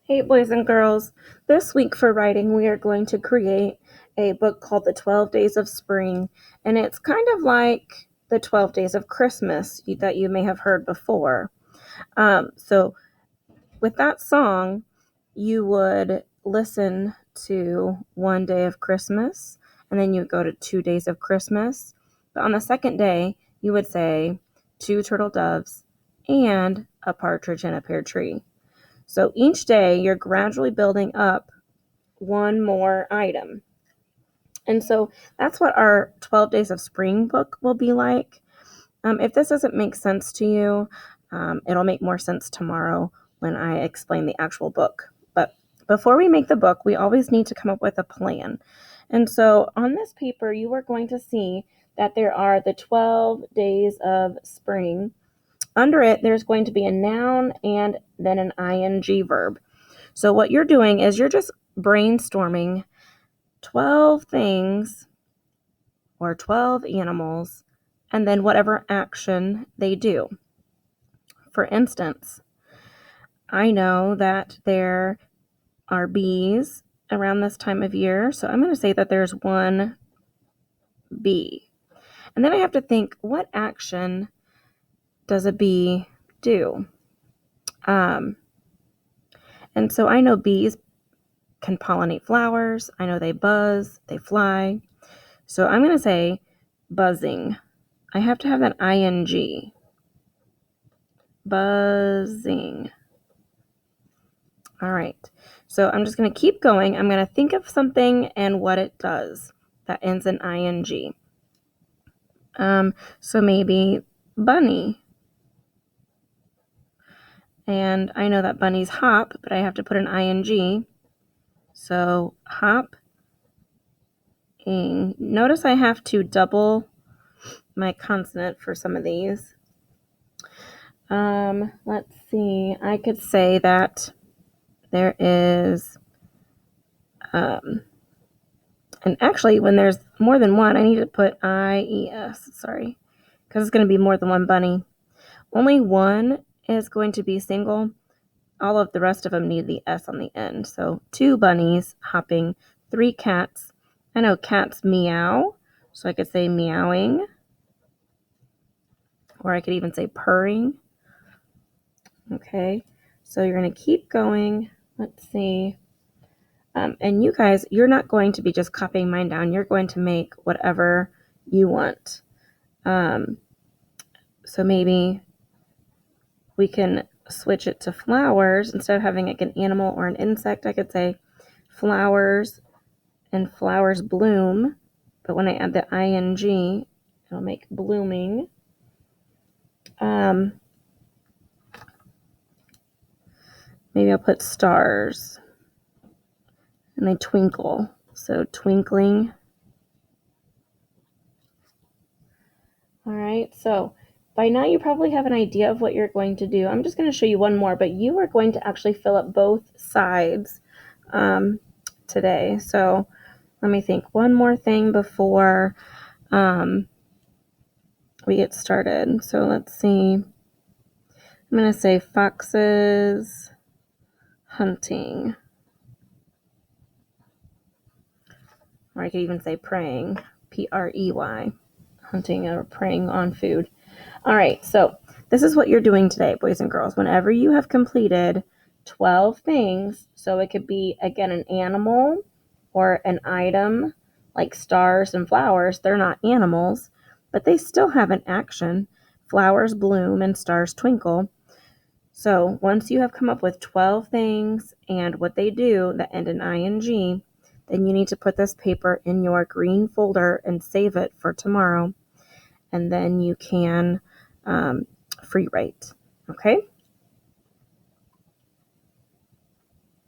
Hey, boys and girls. This week for writing, we are going to create a book called The 12 Days of Spring, and it's kind of like the 12 Days of Christmas that you may have heard before. So, with that song, you would listen to one day of Christmas, and then you would go to 2 days of Christmas. But on the second day, you would say two turtle doves and a partridge in a pear tree. So each day you're gradually building up one more item. And so that's what our 12 Days of Spring book will be like. If this doesn't make sense to you, it'll make more sense tomorrow when I explain the actual book. But before we make the book, we always need to come up with a plan. And so on this paper, you are going to see that there are the 12 days of spring. Under it, there's going to be a noun and then an ing verb. So what you're doing is you're just brainstorming 12 things or 12 animals and then whatever action they do. For instance, I know that there are bees around this time of year, so I'm going to say that there's one bee. And then I have to think, what action does a bee do? And so I know bees can pollinate flowers. I know they buzz, they fly. So I'm going to say buzzing. I have to have that ing. Buzzing. All right. So I'm just going to keep going. I'm going to think of something and what it does that ends in ing. So maybe bunny. And I know that bunnies hop, but I have to put an ing. So hop. Notice I have to double my consonant for some of these. Let's see. I could say that there is, and actually when there's more than one, I need to put IES, sorry, because it's going to be more than one bunny. Only one is going to be single. All of the rest of them need the S on the end. So 2 bunnies hopping, 3 cats. I know cats meow, so I could say meowing, or I could even say purring. Okay, so you're going to keep going. Let's see. And you guys, you're not going to be just copying mine down. You're going to make whatever you want. So maybe we can switch it to flowers. Instead of having like an animal or an insect, I could say flowers and flowers bloom. But when I add the ing, it'll make blooming. Maybe I'll put stars. And they twinkle. So twinkling. All right, so by now you probably have an idea of what you're going to do. I'm just going to show you one more, but you are going to actually fill up both sides today. So let me think. One more thing before we get started. So let's see. I'm going to say foxes hunting. Or I could even say preying, Prey, hunting or preying on food. All right, so this is what you're doing today, boys and girls. Whenever you have completed 12 things, so it could be, again, an animal or an item like stars and flowers. They're not animals, but they still have an action. Flowers bloom and stars twinkle. So once you have come up with 12 things and what they do that end in ing, then you need to put this paper in your green folder and save it for tomorrow. And then you can free write. Okay?